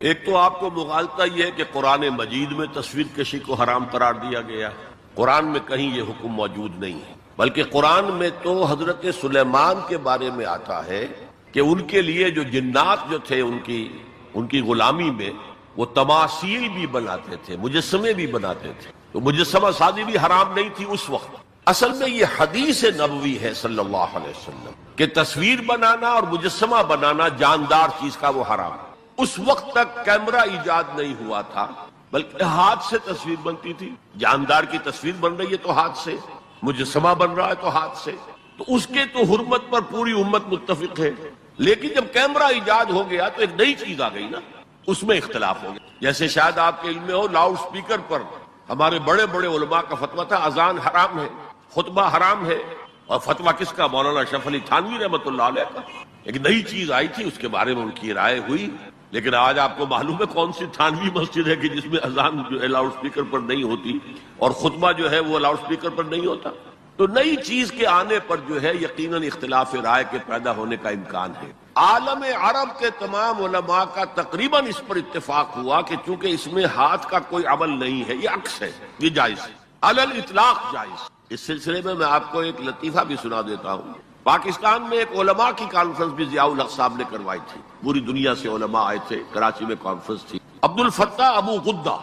ایک تو آپ کو مغالطہ یہ ہے کہ قرآن مجید میں تصویر کشی کو حرام قرار دیا گیا ہے۔ قرآن میں کہیں یہ حکم موجود نہیں ہے، بلکہ قرآن میں تو حضرت سلیمان کے بارے میں آتا ہے کہ ان کے لیے جو جنات جو تھے ان کی غلامی میں وہ تماثیل بھی بناتے تھے، مجسمے بھی بناتے تھے، تو مجسمہ سازی بھی حرام نہیں تھی اس وقت۔ اصل میں یہ حدیث نبوی ہے صلی اللہ علیہ وسلم کہ تصویر بنانا اور مجسمہ بنانا جاندار چیز کا وہ حرام ہے۔ اس وقت تک کیمرہ ایجاد نہیں ہوا تھا، بلکہ ہاتھ سے تصویر بنتی تھی۔ جاندار کی تصویر بن رہی ہے تو ہاتھ سے، مجسمہ بن رہا ہے تو ہاتھ سے، تو اس کے تو حرمت پر پوری امت متفق ہے۔ لیکن جب کیمرہ ایجاد ہو گیا تو ایک نئی چیز آ گئی نا، اس میں اختلاف ہو گیا۔ جیسے شاید آپ کے علم میں ہو، لاؤڈ سپیکر پر ہمارے بڑے بڑے علماء کا فتویٰ تھا اذان حرام ہے، خطبہ حرام ہے، اور فتویٰ کس کا؟ مولانا اشرف علی تھانوی رحمۃ اللہ علیہ کا۔ ایک نئی چیز آئی تھی، اس کے بارے میں ان کی رائے ہوئی، لیکن آج آپ کو معلوم ہے کون سی تھانوی مسجد ہے کہ جس میں اذان جو ہے لاؤڈ سپیکر پر نہیں ہوتی اور خطبہ جو ہے وہ لاؤڈ سپیکر پر نہیں ہوتا۔ تو نئی چیز کے آنے پر جو ہے یقیناً اختلاف رائے کے پیدا ہونے کا امکان ہے۔ عالم عرب کے تمام علماء کا تقریباً اس پر اتفاق ہوا کہ چونکہ اس میں ہاتھ کا کوئی عمل نہیں ہے، یہ عکس ہے، یہ جائز ہے، علی الاطلاق جائز۔ اس سلسلے میں آپ کو ایک لطیفہ بھی سنا دیتا ہوں۔ پاکستان میں ایک علماء کی کانفرنس بھی ضیاء الحق صاحب نے کروائی تھی، پوری دنیا سے علماء آئے تھے، کراچی میں کانفرنس تھی۔ عبد الفتاح ابو غدہ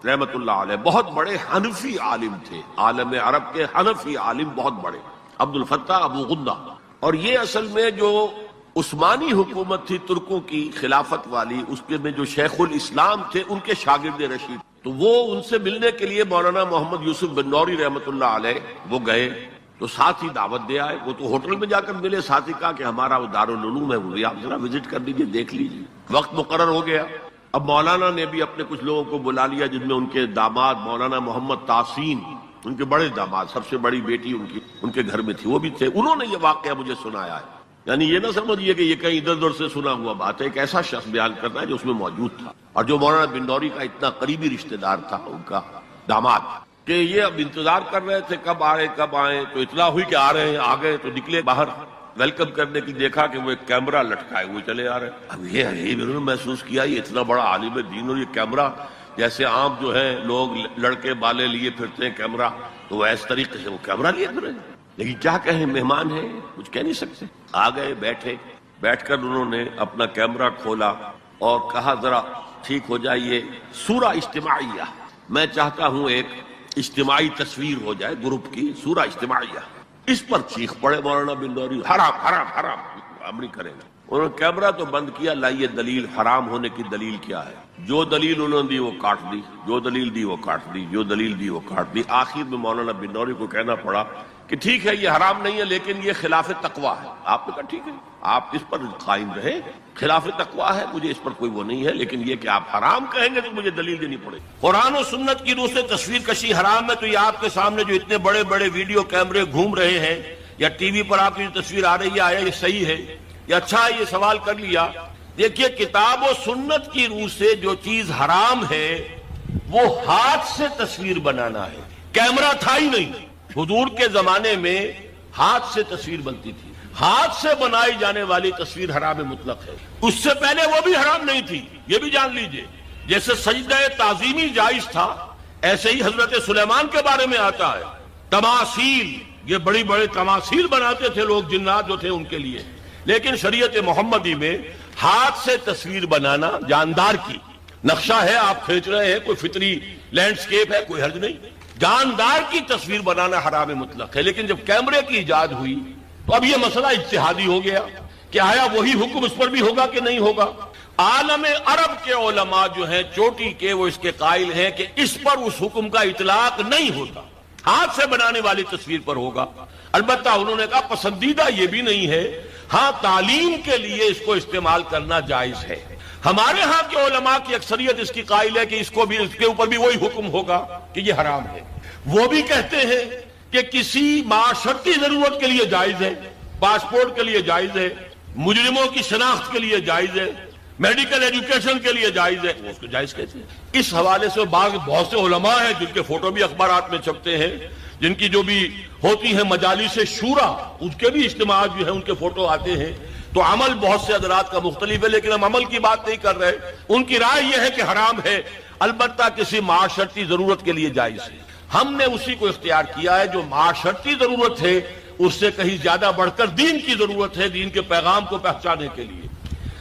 رحمۃ اللہ علیہ بہت بڑے حنفی عالم تھے، عالم عرب کے حنفی عالم بہت بڑے، عبد الفتاح ابو غدہ۔ اور یہ اصل میں جو عثمانی حکومت تھی ترکوں کی خلافت والی، اس کے میں جو شیخ الاسلام تھے ان کے شاگرد رشید، تو وہ ان سے ملنے کے لیے مولانا محمد یوسف بن نوری رحمۃ اللہ علیہ وہ گئے، تو ساتھ ہی دعوت دے آئے۔ وہ تو ہوٹل میں جا کر ملے، ساتھ ہی کہا کہ ہمارا وہ دارالعلوم ہے، وہ بھی آپ ذرا وزٹ کر لیجیے، دیکھ لیجیے۔ وقت مقرر ہو گیا، اب مولانا نے بھی اپنے کچھ لوگوں کو بلا لیا، جن میں ان کے داماد مولانا محمد تحسین، ان کے بڑے داماد، سب سے بڑی بیٹی ان کے گھر میں تھی، وہ بھی تھے۔ انہوں نے یہ واقعہ مجھے سنایا ہے، یعنی یہ نہ سمجھیے کہ یہ کہیں ادھر ادھر سے سنا ہوا بات ہے، ایک ایسا شخص بیان کرنا ہے جو اس میں موجود تھا، اور جو مولانا بن نوری کا اتنا قریبی رشتہ دار تھا، ان کا داماد، کہ یہ اب انتظار کر رہے تھے کب آئیں، تو اطلاع ہوئی کہ آ رہے ہیں، آ گئے تو نکلے باہر ویلکم کرنے کی، دیکھا کہ وہ ایک کیمرہ لٹکائے ہوئے چلے آ رہے ہیں۔ اب یہ عجیب انہوں نے محسوس کیا، یہ اتنا بڑا عالم دین اور یہ کیمرہ، جیسے عام جو ہے لوگ لڑکے بالے لیے پھرتے ہیں کیمرہ، تو وہ اس طریقے سے وہ کیمرہ لیے پھرے، لیکن کیا کہیں، مہمان ہیں، کچھ کہہ نہیں سکتے۔ آ گئے، بیٹھ کر انہوں نے اپنا کیمرہ کھولا اور کہا ذرا ٹھیک ہو جائیے، سورہ اجتماعیہ، میں چاہتا ہوں ایک اجتماعی تصویر ہو جائے گروپ کی، سورہ اجتماعیہ۔ اس پر چیخ پڑے مولانا بن نوری، حرام حرام حرام، ہم نہیں کریں گے۔ انہوں نے کیمرہ تو بند کیا، لائیے دلیل، حرام ہونے کی دلیل کیا ہے؟ جو دلیل انہوں نے دی وہ کاٹ دی، جو دلیل دی وہ کاٹ دی، جو دلیل دی وہ کاٹ دی۔ آخر میں مولانا بن نوری کو کہنا پڑا کہ ٹھیک ہے یہ حرام نہیں ہے، لیکن یہ خلاف تقویٰ ہے۔ آپ نے کہا ٹھیک ہے، آپ اس پر قائم رہے، خلاف تقویٰ ہے، مجھے اس پر کوئی وہ نہیں ہے، لیکن یہ کہ آپ حرام کہیں گے تو مجھے دلیل دینی پڑے گی۔ قرآن و سنت کی روح سے تصویر کشی حرام ہے، تو یہ آپ کے سامنے جو اتنے بڑے بڑے ویڈیو کیمرے گھوم رہے ہیں، یا ٹی وی پر آپ کی جو تصویر آ رہی ہے، آیا یہ صحیح ہے یا اچھا ہے؟ یہ سوال کر لیا۔ دیکھیے، کتاب و سنت کی روح سے جو چیز حرام ہے وہ ہاتھ سے تصویر بنانا ہے، کیمرہ تھا ہی نہیں۔ حضور کے زمانے میں ہاتھ سے تصویر بنتی تھی، ہاتھ سے بنائی جانے والی تصویر حرام مطلق ہے، اس سے پہلے وہ بھی حرام نہیں تھی، یہ بھی جان لیجئے۔ جیسے سجدہ تعظیمی جائز تھا، ایسے ہی حضرت سلیمان کے بارے میں آتا ہے، تماثیل، یہ بڑی بڑے تماثیل بناتے تھے لوگ، جنات جو تھے ان کے لیے، لیکن شریعت محمدی میں ہاتھ سے تصویر بنانا جاندار کی، نقشہ ہے آپ کھینچ رہے ہیں، کوئی فطری لینڈسکیپ ہے، کوئی حرج نہیں، جاندار کی تصویر بنانا حرام مطلق ہے۔ لیکن جب کیمرے کی ایجاد ہوئی تو اب یہ مسئلہ اجتہادی ہو گیا کہ آیا وہی حکم اس پر بھی ہوگا کہ نہیں ہوگا۔ عالم عرب کے علماء جو ہیں چوٹی کے، وہ اس کے قائل ہیں کہ اس پر اس حکم کا اطلاق نہیں ہوتا، ہاتھ سے بنانے والی تصویر پر ہوگا۔ البتہ انہوں نے کہا پسندیدہ یہ بھی نہیں ہے، ہاں تعلیم کے لیے اس کو استعمال کرنا جائز ہے۔ ہمارے ہاں کے علماء کی اکثریت اس کی قائل ہے کہ اس کے اوپر بھی وہی حکم ہوگا کہ یہ حرام ہے۔ وہ بھی کہتے ہیں کہ کسی معاشرتی ضرورت کے لیے جائز ہے، پاسپورٹ کے لیے جائز ہے، مجرموں کی شناخت کے لیے جائز ہے، میڈیکل ایجوکیشن کے لیے جائز ہے، وہ اس کو جائز کہتے ہیں۔ اس حوالے سے بہت سے علماء ہیں جن کے فوٹو بھی اخبارات میں چھپتے ہیں، جن کی جو بھی ہوتی ہیں مجالس شورا، اس کے بھی اجتماعات جو ہیں ان کے فوٹو آتے ہیں، تو عمل بہت سے حضرات کا مختلف ہے، لیکن ہم عمل کی بات نہیں کر رہے. ان کی رائے یہ ہے کہ حرام ہے، البتہ کسی معاشرتی ضرورت کے لیے جائز ہے. ہم نے اسی کو اختیار کیا ہے جو معاشرتی ضرورت ہے، اس سے کہیں زیادہ بڑھ کر دین کی ضرورت ہے، دین کے پیغام کو پہنچانے کے لیے.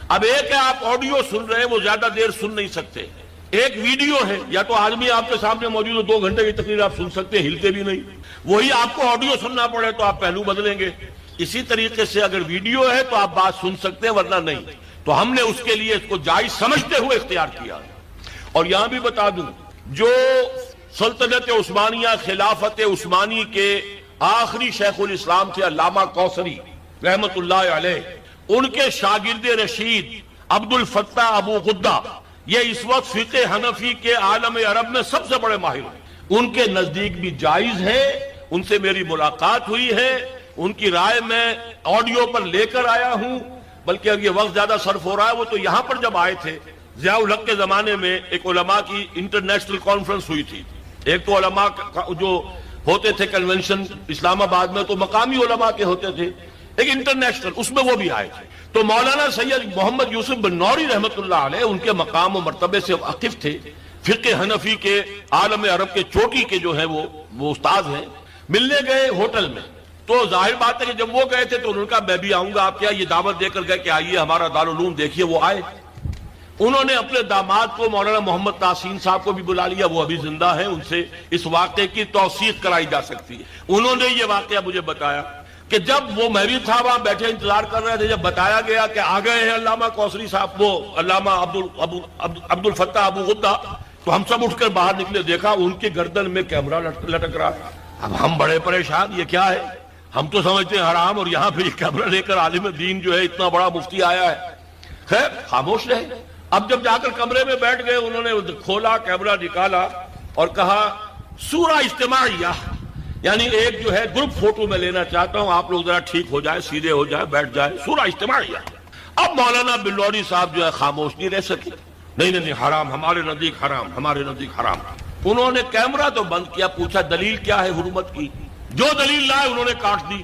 اب ایک ہے آپ آڈیو سن رہے ہیں، وہ زیادہ دیر سن نہیں سکتے. ایک ویڈیو ہے، یا تو آدمی آپ کے سامنے موجود ہے، 2 گھنٹے کی تقریر آپ سن سکتے ہیں، ہلتے بھی نہیں. وہی آپ کو آڈیو سننا پڑے تو آپ پہلو بدلیں گے. اسی طریقے سے اگر ویڈیو ہے تو آپ بات سن سکتے ہیں، ورنہ نہیں. تو ہم نے اس کے لیے اس کو جائز سمجھتے ہوئے اختیار کیا. اور یہاں بھی بتا دوں، جو سلطنت عثمانیہ خلافت عثمانی کے آخری شیخ الاسلام تھے علامہ کوثری رحمت اللہ علیہ، ان کے شاگرد رشید عبد الفتاح ابو غدہ، یہ اس وقت فقہ حنفی کے عالم عرب میں سب سے بڑے ماہر ہیں. ان کے نزدیک بھی جائز ہے. ان سے میری ملاقات ہوئی ہے، ان کی رائے میں آڈیو پر لے کر آیا ہوں. بلکہ اب یہ وقت زیادہ صرف ہو رہا ہے، وہ تو یہاں پر جب آئے تھے ضیاء الحق کے زمانے میں ایک علماء کی انٹرنیشنل کانفرنس ہوئی تھی. ایک تو علماء جو ہوتے تھے کنونشن اسلام آباد میں تو مقامی علماء کے ہوتے تھے، ایک انٹرنیشنل، اس میں وہ بھی آئے تھے. تو مولانا سید محمد یوسف بن نوری رحمت اللہ علیہ ان کے مقام و مرتبے سے واقف تھے. فقہ حنفی کے عالم عرب کے چوٹی کے جو ہیں وہ استاد ہیں. ملنے گئے ہوٹل میں، تو ظاہر بات ہے کہ جب وہ گئے تھے تو انہوں نے کہا میں بھی آؤں گا. آپ کیا یہ دعوت دے کر گئے کہ آئیے ہمارا دارالعلوم دیکھیے. وہ آئے. انہوں نے اپنے داماد کو مولانا محمد تحسین صاحب کو بھی بلا لیا، وہ ابھی زندہ ہیں، ان سے اس واقعے کی توثیق کرائی جا سکتی ہے. انہوں نے یہ واقعہ مجھے بتایا کہ جب وہ میں بھی تھا وہاں بیٹھے انتظار کر رہے تھے، جب بتایا گیا کہ آ گئے ہیں علامہ کوثری صاحب، وہ علامہ عبد الفتاح ابو غدہ، تو ہم سب اٹھ کر باہر نکلے. دیکھا ان کے گردن میں کیمرہ لٹک رہا. اب ہم بڑے پریشان، یہ کیا ہے؟ ہم تو سمجھتے ہیں حرام، اور یہاں پہ یہ کیمرہ لے کر عالم دین جو ہے اتنا بڑا مفتی آیا ہے. خیر خاموش رہے. اب جب جا کر کمرے میں بیٹھ گئے، انہوں نے کھولا، کیمرہ نکالا اور کہا سورہ اجتماعیہ، یعنی ایک جو ہے گروپ فوٹو میں لینا چاہتا ہوں، آپ لوگ ذرا ٹھیک ہو جائے، سیدھے ہو جائے، بیٹھ جائے، سورہ اجتماعیہ. اب مولانا بلوری صاحب جو ہے خاموش نہیں رہ سکے. نہیں حرام، ہمارے نزدیک حرام، ہمارے نزدیک حرام. انہوں نے کیمرہ تو بند کیا، پوچھا دلیل کیا ہے حرمت کی؟ جو دلیل لائے انہوں نے کاٹ دی.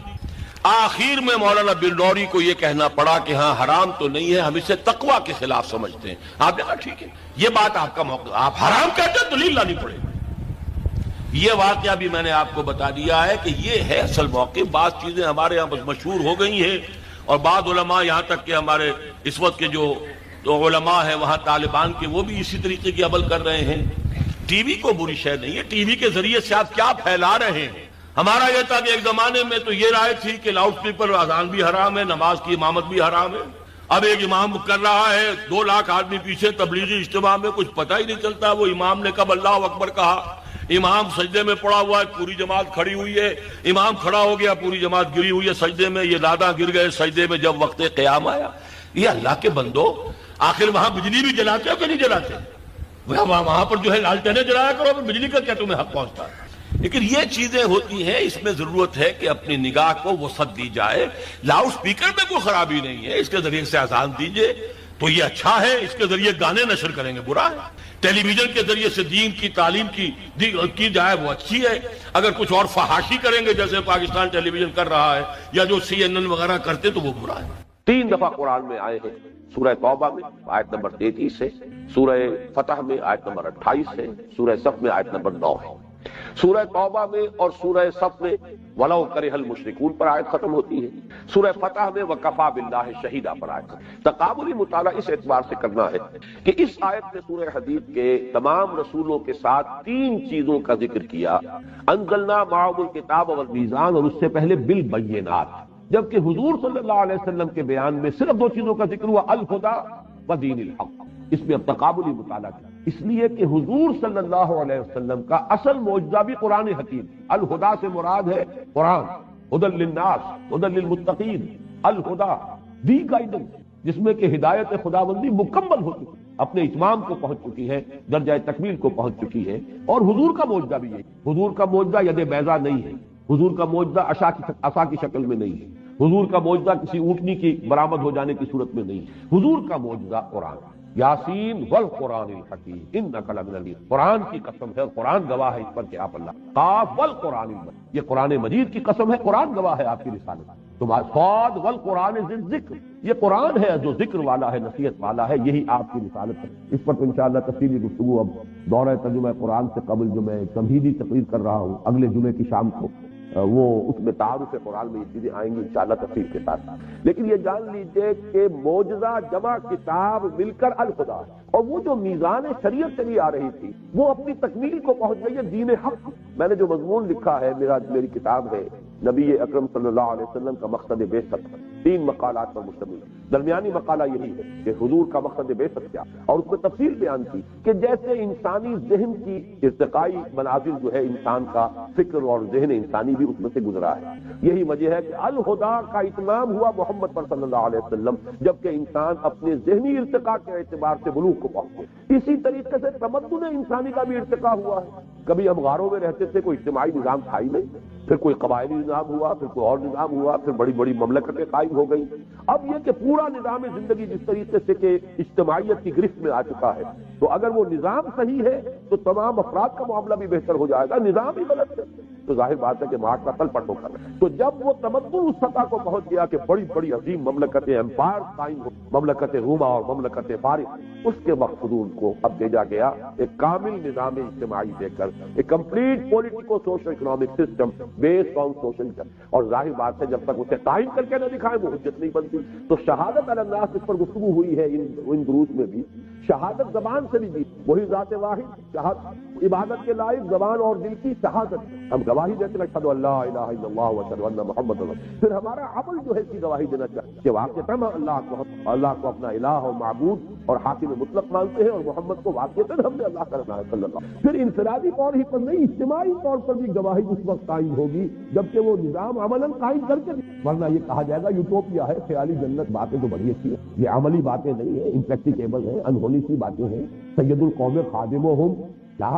آخر میں مولانا بلوری کو یہ کہنا پڑا کہ ہاں حرام تو نہیں ہے، ہم اسے تقویٰ کے خلاف سمجھتے ہیں. آپ نے کہا ٹھیک ہے، یہ بات آپ کا موقع، آپ حرام کہتے ہیں دلیل لانی پڑے گی. یہ واقعہ بھی میں نے آپ کو بتا دیا ہے کہ یہ ہے اصل موقع. بعض چیزیں ہمارے یہاں بس مشہور ہو گئی ہیں، اور بعض علماء یہاں تک کہ ہمارے اس وقت کے جو علماء ہیں وہاں طالبان کے، وہ بھی اسی طریقے کی عمل کر رہے ہیں. ٹی وی کو بری شے نہیں ہے، ٹی وی کے ذریعے سے آپ کیا پھیلا رہے ہیں. ہمارا یہ تھا کہ ایک زمانے میں تو یہ رائے تھی کہ لاؤڈ اسپیکر اذان بھی حرام ہے، نماز کی امامت بھی حرام ہے. اب ایک امام کر رہا ہے، 2 لاکھ آدمی پیچھے تبلیغی اجتماع میں، کچھ پتہ ہی نہیں چلتا وہ امام نے کب اللہ اکبر کہا. امام سجدے میں پڑا ہوا ہے، پوری جماعت کھڑی ہوئی ہے. امام کھڑا ہو گیا، پوری جماعت گری ہوئی ہے سجدے میں. یہ دادا گر گئے سجدے میں جب وقت قیام آیا. یہ اللہ کے بندو، آخر وہاں بجلی بھی جلاتے ہو کہ نہیں جلاتے؟ وہاں پر جو ہے لالٹینیں جلایا کرو، بجلی کا کیا تمہیں حق پہنچتا ہے؟ لیکن یہ چیزیں ہوتی ہیں، اس میں ضرورت ہے کہ اپنی نگاہ کو وسعت دی جائے. لاؤڈ سپیکر میں کوئی خرابی نہیں ہے، اس کے ذریعے سے اذان دیجئے تو یہ اچھا ہے. اس کے ذریعے گانے نشر کریں گے برا ہے. ٹیلی ویژن کے ذریعے سے دین کی تعلیم کی جائے وہ اچھی ہے. اگر کچھ اور فحاشی کریں گے جیسے پاکستان ٹیلی ویژن کر رہا ہے یا جو CNN وغیرہ کرتے تو وہ برا ہے. 3 دفعہ قرآن میں آئے ہیں، سورہ توبہ میں آیت نمبر 33 سے، سورہ فتح میں آیت نمبر 28 سے، سورہ صف میں آیت نمبر 9 ہے. سورہ توبہ میں اور سورہ صف میں وَلَوْ كَرِهَ الْمُشْرِكُونَ پر آیت ختم ہوتی ہے. سورہ فتح میں وَكَفَىٰ بِاللَّهِ شَهِيدًا پر آیت ختم. تقابلی مطالعہ اس اعتبار سے کرنا ہے کہ اس آیت میں سورہ حدید کے تمام رسولوں کے ساتھ 3 چیزوں کا ذکر کیا. انزلنا معهم الکتاب والمیزان، اور اس سے پہلے بالبینات. جبکہ حضور صلی اللہ علیہ وسلم کے بیان میں صرف 2 چیزوں کا ذکر ہوا، الہدی و دین الحق. اس میں اب تقابلی مطالعہ کیا، اس لیے کہ حضور صلی اللہ علیہ وسلم کا اصل معجزہ بھی قرآن حکیم. الہدی سے مراد ہے قرآن، ہدی للناس، ہدی للمتقین. الہدی دی گائیڈنس، جس میں کہ ہدایت خداوندی مکمل ہو چکی، اپنے اتمام کو پہنچ چکی ہے، درجہ تکمیل کو پہنچ چکی ہے. اور حضور کا معجزہ بھی ہے. حضور کا معجزہ ید بیضا نہیں ہے، حضور کا معجزہ عصا کی شکل میں نہیں ہے، حضور کا معجزہ کسی اونٹنی کی برآمد ہو جانے کی صورت میں نہیں. حضور کا معجزہ قرآن. یاسین والقرآن الحکیم انک لمن المرسلین. قرآن کی قسم ہے، قرآن گواہ ہے اس پر کہ آپ اللہ. قاف والقرآن المجید، یہ قرآن مجید کی قسم ہے، قرآن گواہ ہے آپ کی رسالت. صاد والقرآن ذی الذکر، یہ قرآن ہے جو ذکر والا ہے، نصیحت والا ہے، یہی آپ کی رسالت ہے۔ اس پر تو انشاءاللہ تفصیلی گفتگو اب دورہ ترجمہ قرآن سے قبل جو میں تمہیدی تقریر کر رہا ہوں اگلے جمعے کی شام کو، وہ اس میں تعارف قرآن میں یہ چیزیں آئیں گی انشاءاللہ تفصیل کے ساتھ۔ لیکن یہ جان لیجئے کہ معجزہ جمع کتاب مل کر الخدا ہے، اور وہ جو میزان شریعت چلی آ رہی تھی وہ اپنی تکمیل کو پہنچ گئی ہے دین حق۔ میں نے جو مضمون لکھا ہے، میری کتاب ہے نبی اکرم صلی اللہ علیہ وسلم کا مقصد بعثت، 3 مقالات پر مشتمل۔ درمیانی مقالہ یہی ہے کہ حضور کا مقصد بعثت کیا، اور اس میں تفصیل بیان کی کہ جیسے انسانی ذہن کی ارتقائی منازل جو ہے، انسان کا فکر اور ذہن انسانی بھی اس میں سے گزرا ہے۔ یہی وجہ ہے کہ الہدا کا اتمام ہوا محمد پر صلی اللہ علیہ وسلم، جبکہ انسان اپنے ذہنی ارتقاء کے اعتبار سے بلوغ کو پہنچے۔ اسی طریقے سے تمدن انسانی کا بھی ارتقاء ہوا ہے۔ کبھی ہم غاروں میں رہتے تھے، کوئی اجتماعی نظام تھا ہی نہیں، پھر کوئی قبائلی نظام ہوا، پھر کوئی اور نظام ہوا، پھر بڑی بڑی مملکتیں قائم ہو گئی۔ اب یہ کہ پورا نظام زندگی جس طریقے سے کہ اجتماعیت کی گرفت میں آ چکا ہے، تو اگر وہ نظام صحیح ہے تو تمام افراد کا معاملہ بھی بہتر ہو جائے گا۔ نظام ہی غلط ہے تو ظاہر بات ہے کہ معاشرہ تل پٹ ہو کر، تو جب وہ تمدن اس سطح کو پہنچ گیا کہ بڑی بڑی عظیم مملکتیں، امپائر قائم ہو، مملکت روما اور مملکت فارس، اس کے وقت حضور کو اب بھیجا گیا ایک کامل نظام اجتماعی دے کر، ایک complete politico social economic system based on social, اور ظاہر بات ہے جب تک اسے قائم کر کے نہ دکھائے وہ حجت نہیں بنتی۔ تو شہادت علی الناس اس پر گفتگو ہوئی ہے ان دروس میں بھی۔ شہادت زبان سے بھی دی، وہی ذات واحد، شہادت عبادت کے لائق زبان اور دل کی شہادت، ہم گواہی دیتے ہیں اشہد ان لا الہ الا اللہ واشہد ان محمد رسول اللہ۔ پھر ہمارا عمل جو ہے اس کی گواہی دینا چاہیے کہ واقعتاً اللہ کو اپنا الہ اور معبود اور حاکم مطلق مانتے ہیں، اور محمد کو واقعتاً ہم نے اللہ کا رسول صلی اللہ۔ پھر انفرادی طور ہی پر نہیں، اجتماعی طور پر بھی گواہی اس وقت قائم ہوگی جبکہ وہ نظام عملاً قائم کر کے، ورنہ یہ کہا جائے گا یوٹوپیا ہے، خیالی جنت، باتیں تو بڑی اچھی ہیں، یہ عملی باتیں نہیں ہیں، امپریکٹیکیبل ہیں، انہونی سی باتیں ہیں۔ سید القوم خادمہم، کیا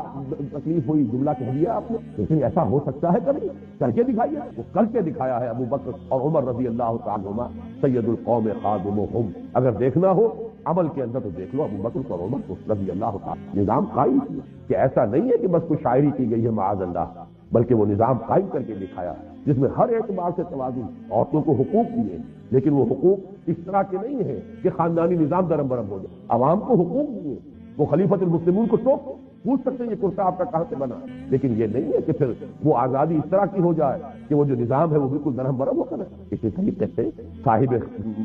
تکلیف ہوئی، جملہ کہہ دیا آپ نے، لیکن ایسا ہو سکتا ہے کبھی؟ کر کے دکھائیے، وہ کر کے دکھایا ہے ابو بکر اور عمر رضی اللہ تعالیٰ عنہما، سید القوم خادمہم۔ اگر دیکھنا ہو عمل کے اندر تو دیکھ لو ابو بکر اور عمر کو رضی اللہ تعالیٰ، نظام قائم کیا کہ ایسا نہیں ہے کہ بس کوئی شاعری کی گئی ہے معاذ اللہ، بلکہ وہ نظام قائم کر کے دکھایا جس میں ہر اعتبار سے توازن، عورتوں کو حقوق دیے، لیکن وہ حقوق اس طرح کے نہیں ہیں کہ خاندانی نظام درم برم ہو جائے، عوام کو حقوق دیے، وہ خلیفۃ المسلمین کو ٹوک پوچھ سکتے ہیں یہ کرتا آپ کا کہاں سے بنا، لیکن یہ نہیں ہے کہ پھر وہ آزادی اس طرح کی ہو جائے کہ وہ جو نظام ہے وہ بالکل درہم برہم ہو کر ہے۔ اسی طریقے سے صاحب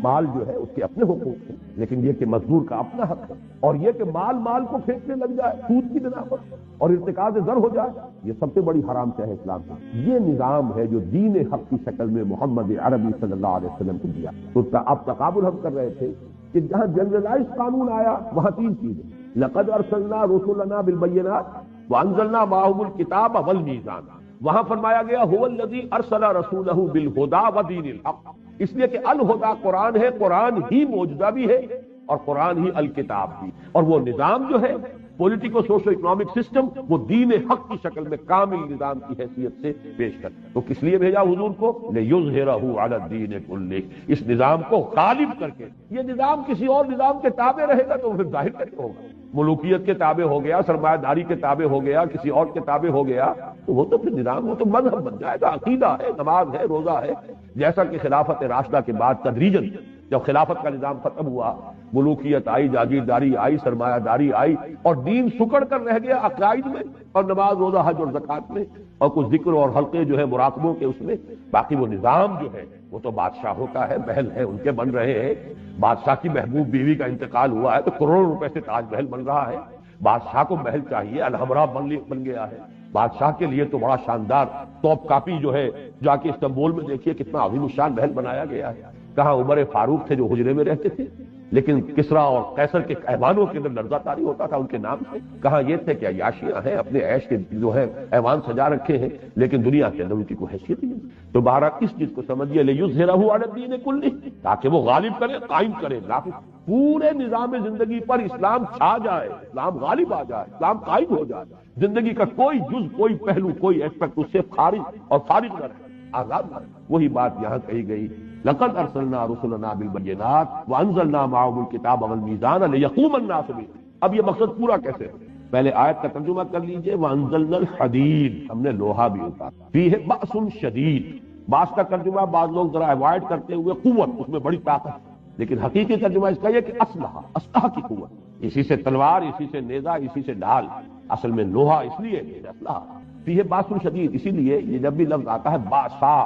مال جو ہے اس کے اپنے حقوق ہیں، لیکن یہ کہ مزدور کا اپنا حق ہے، اور یہ کہ مال کو کھینچنے لگ جائے سود کی بنا پر اور ارتکاز زر ہو جائے، یہ سب سے بڑی حرام ہے اسلام کا۔ یہ نظام ہے جو دین حق کی شکل میں محمد عربی صلی اللہ علیہ وسلم کو دیا۔ تو اب تقابل ہم کر رہے تھے کہ جہاں جنرلائز قانون آیا وہاں 3 چیزیں، لقد ارسلنا رسلنا بالبینات وانزلنا معهم الکتاب والمیزان، وہاں فرمایا گیا هو الذی ارسل رسولہ بالہدی ودین الحق، اس لیے کہ الہدی قرآن ہے، قرآن ہی معجزہ بھی ہے اور قرآن ہی الکتاب بھی، اور وہ نظام جو ہے پولیٹیکو سوشو اکنامک سسٹم وہ دین حق کی شکل میں کامل نظام کی حیثیت سے پیش کر، تو کس لیے بھیجا حضور کو؟ لِیُظْہِرَهُ عَلَى الدِّینِ كُلِّهِ، اس نظام کو غالب کر کے۔ یہ نظام کسی اور نظام کے تابع رہے گا تو پھر ظاہر کیسے ہوگا؟ ملوکیت کے تابع ہو گیا، سرمایہ داری کے تابع ہو گیا، کسی اور کے تابع ہو گیا تو وہ تو پھر نظام، وہ تو مذہب بن جائے گا، عقیدہ ہے، نماز ہے، روزہ ہے۔ جیسا کہ خلافت راشدہ کے بعد تدریجاً جب خلافت کا نظام ختم ہوا، ملوکیت آئی، جاگیرداری آئی، سرمایہ داری آئی، اور دین سکڑ کر رہ گیا عقائد میں اور نماز روزہ حج اور زکوٰۃ میں اور کچھ ذکر اور حلقے جو ہے مراقبوں کے اس میں، باقی وہ نظام جو ہے وہ تو بادشاہوں کا ہے، محل ہے ان کے بن رہے ہیں۔ بادشاہ کی محبوب بیوی کا انتقال ہوا ہے تو کروڑوں روپے سے تاج محل بن رہا ہے، بادشاہ کو محل چاہیے، الحمرا بن گیا ہے، بادشاہ کے لیے تو بڑا شاندار توپ کاپی جو ہے جا کے استنبول میں دیکھیے کتنا عظیم الشان محل بنایا گیا ہے۔ کہاں عمر فاروق تھے جو حجرے میں رہتے تھے لیکن کسریٰ اور قیصر کے ایوانوں کے اندر لرزہ طاری ہوتا تھا ان کے نام سے، کہاں یہ تھے کہ عیاشیاں ہیں، اپنے عیش کے جو ہے ایوان سجا رکھے ہیں لیکن دنیا کے اندر ان کی کوئی حیثیت نہیں۔ تو بہرحال اس چیز کو سمجھیے لِیُظْہِرَهُ عَلَى الدِّینِ كُلِّهِ، تاکہ وہ غالب کرے، قائم کرے، نافذ پورے نظام زندگی پر اسلام چھا جائے، اسلام غالب آ جائے، اسلام قائم ہو جائے، زندگی کا کوئی جز، کوئی پہلو، کوئی ایسپیکٹ اس سے خارج اور فارغ نہ رہے، آزاد نہ رہے۔ وہی بات یہاں کہی گئی، لقد ارسلنا رسلنا بالبینات وانزلنا معهم الکتاب والمیزان لیقوم الناس به۔ اب یہ مقصد پورا کیسے ہے؟ پہلے آیت کا ترجمہ کر لیجئے، وانزلنا الحدید، ہم نے لوہا بھی اتارا، فیہ بأس شدید، بعض کا ترجمہ بعض لوگ ذرا اوائڈ کرتے ہوئے قوت، اس میں بڑی طاقت، لیکن حقیقی ترجمہ اس کا یہ کہ اسلحہ کی قوت، اسی سے تلوار، اسی سے نیزہ، اسی سے ڈھال، اصل میں لوہا اس لیے اسلحہ فیہ باس شدید، اسی لیے یہ جب بھی لفظ آتا ہے باسا،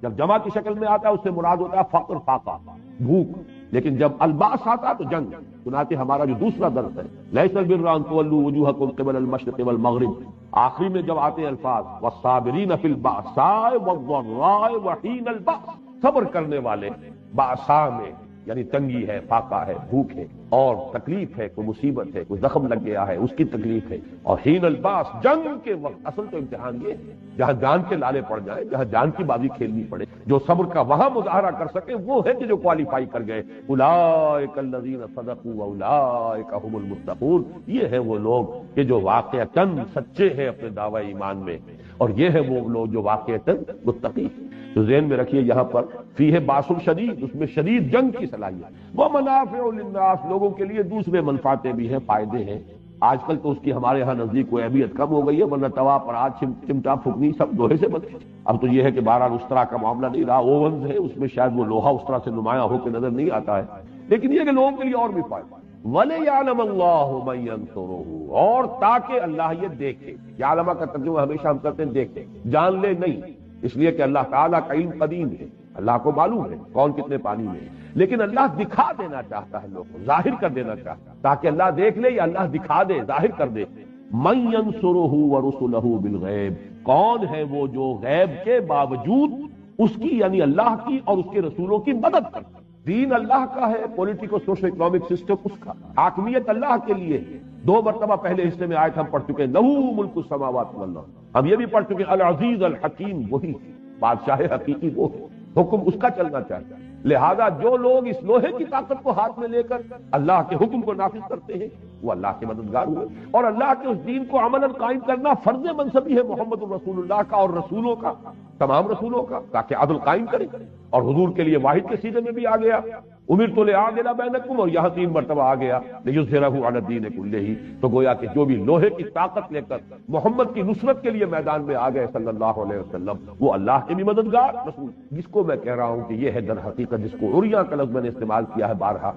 جب جمع کی شکل میں آتا ہے اس سے مراد ہوتا ہے فقر، فاقہ، بھوک، لیکن جب الباس آتا تو جنگ۔ چنانچہ ہمارا جو دوسرا درس ہے لیس البر ان تولوا وجوہکم قبل المشرق والمغرب، آخری میں جب آتے ہیں الفاظ والصابرین فی البأساء والضراء وحین البأس، صبر کرنے والے بأساء میں یعنی تنگی ہے، فاقہ ہے، بھوک ہے اور تکلیف ہے، کوئی مصیبت ہے، کوئی زخم لگ گیا ہے اس کی تکلیف ہے، اور حین الباس جنگ کے وقت۔ اصل تو امتحان یہ ہے جہاں جان کے لالے پڑ جائیں، جہاں جان کی بازی کھیلنی پڑے، جو صبر کا وہاں مظاہرہ کر سکے وہ ہے کہ جو کوالیفائی کر گئے، اولئک الذین صدقوا واولئک هم المتقون، یہ ہے وہ لوگ کہ جو واقعتاً سچے ہیں اپنے دعوی ایمان میں، اور یہ ہے وہ لوگ جو واقعتاً متقی ہیں۔ تو ذہن میں رکھیے یہاں پر فیہ باس شدید، اس میں شدید جنگ کی صلاحیت، وہ منافع للناس، لوگوں کے لیے دوسرے منفعتیں بھی ہیں، فائدے ہیں۔ آج کل تو اس کی ہمارے ہاں نزدیک کوئی اہمیت کم ہو گئی ہے، ورنہ توا پر آج چمٹا پھکنی سب لوہے سے بنتے تھے۔ اب تو یہ ہے کہ بہرحال اس طرح کا معاملہ نہیں رہا، اوونز ہے اس میں شاید وہ لوہا اس طرح سے نمایاں ہو کے نظر نہیں آتا ہے، لیکن یہ کہ لوگوں کے لیے اور بھی فائدہ۔ وَلِيَعْلَمَ اللَّهُ مَن يَنصُرُهُ، اور تاکہ اللہ یہ دیکھے، یعلم کا ترجمہ ہمیشہ ہم کرتے ہیں دیکھے، جان لے نہیں، اس لیے کہ اللہ تعالیٰ کا علم قدیم ہے، اللہ کو معلوم ہے کون کتنے پانی میں ہے، لیکن اللہ دکھا دینا چاہتا ہے لوگوں کو، ظاہر کر دینا چاہتا ہے تاکہ اللہ دیکھ لے یا اللہ دکھا دے، ظاہر کر دے۔ من ينصرہ ورسلہ بالغیب، کون ہے وہ جو غیب کے باوجود اس کی یعنی اللہ کی اور اس کے رسولوں کی مدد کرتا ہے۔ دین اللہ کا ہے، پولیٹیکو سوشل اکنامک سسٹم اس کا، حاکمیت اللہ کے لیے ہے۔ 2 مرتبہ پہلے حصے میں آیت ہم پڑھ چکے ہیں، لہو ملک السماوات والارض، ہم یہ بھی پڑھ چکے ہیں العزیز الحکیم، وہی بادشاہ حقیقی وہ ہے، حکم اس کا چلنا چاہتا ہے۔ لہذا جو لوگ اس لوہے کی طاقت کو ہاتھ میں لے کر اللہ کے حکم کو نافذ کرتے ہیں وہ اللہ کے مددگار ہوئے، اور اللہ کے اس دین کو عملاً قائم کرنا فرض منصبی ہے محمد الرسول اللہ کا اور رسولوں کا، تمام رسولوں کا، تاکہ عدل قائم کرے۔ اور حضور کے لیے واحد کے سیدھے میں بھی آ گیا امرت لأعدل بینکم، اور یہاں 3 مرتبہ آ گیا لیظہرہ علی الدین کلہ، تو گویا کہ جو بھی لوہے کی طاقت لے کر محمد کی نصرت کے لیے میدان میں آ گئے صلی اللہ علیہ وسلم، وہ اللہ کے بھی مددگار رسول، جس کو میں کہہ رہا ہوں کہ یہ ہے در حقیقت جس کو عریاں کا لفظ میں نے استعمال کیا ہے بارہا،